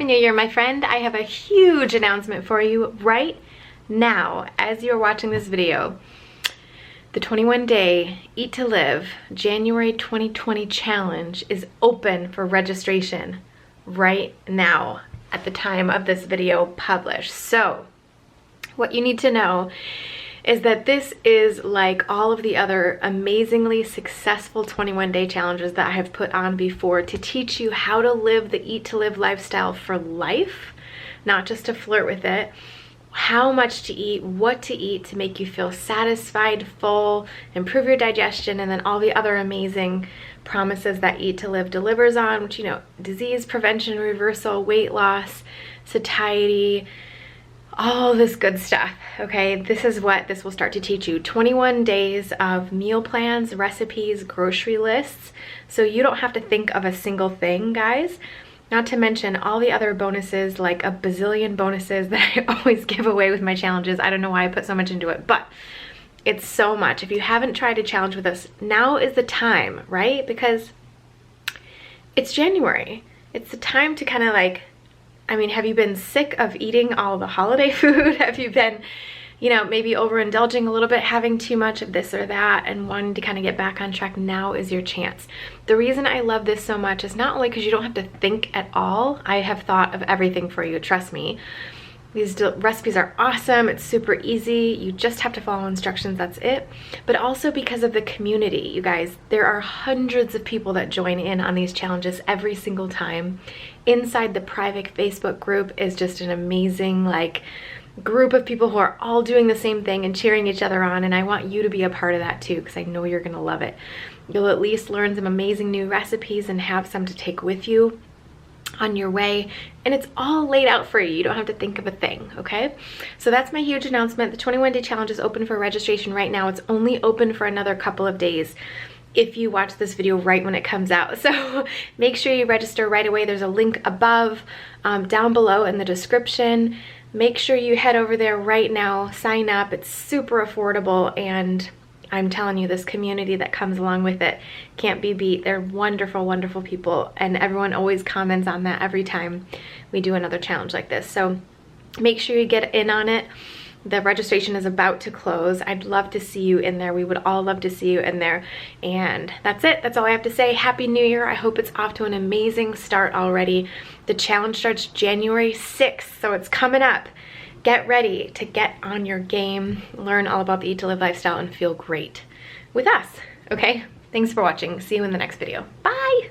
New Year, my friend. I have a huge announcement for you right now as you're watching this video. The 21-day Eat to Live January 2020 challenge is open for registration right now at the time of this video published. So what you need to know is that this is like all of the other amazingly successful 21-day challenges that I have put on before to teach you how to live the Eat to Live lifestyle for life, not just to flirt with it, how much to eat, what to eat to make you feel satisfied, full, improve your digestion, and then all the other amazing promises that Eat to Live delivers on, which, you know, disease prevention, reversal, weight loss, satiety, all this good stuff, okay? This is what this will start to teach you. 21 days of meal plans, recipes, grocery lists, so you don't have to think of a single thing, guys. Not to mention all the other bonuses, like a bazillion bonuses that I always give away with my challenges. I don't know why I put so much into it, but it's so much. If you haven't tried a challenge with us, now is the time, right? Because it's January. It's the time to kind of like, I mean, have you been sick of eating all the holiday food? Have you been, you know, maybe overindulging a little bit, having too much of this or that and wanting to kind of get back on track? Now is your chance. The reason I love this so much is not only because you don't have to think at all. I have thought of everything for you, trust me. These recipes are awesome. It's super easy. You just have to follow instructions, that's it. But also because of the community, you guys. There are hundreds of people that join in on these challenges every single time. Inside the private Facebook group is just an amazing, like, group of people who are all doing the same thing and cheering each other on, and I want you to be a part of that too, because I know you're gonna love it. You'll at least learn some amazing new recipes and have some to take with you on your way, and it's all laid out for you. You don't have to think of a thing, okay? So that's my huge announcement. The 21-day challenge is open for registration right now. It's only open for another couple of days if you watch this video right when it comes out. So make sure you register right away. There's a link above, down below in the description. Make sure you head over there right now, sign up. It's super affordable, and I'm telling you, this community that comes along with it can't be beat. They're wonderful, wonderful people, and everyone always comments on that every time we do another challenge like this. So make sure you get in on it. The registration is about to close. I'd love to see you in there. We would all love to see you in there. And that's it. That's all I have to say. Happy New Year. I hope it's off to an amazing start already. The challenge starts January 6th, so it's coming up. Get ready to get on your game, learn all about the Eat to Live lifestyle, and feel great with us, okay? Thanks for watching. See you in the next video. Bye!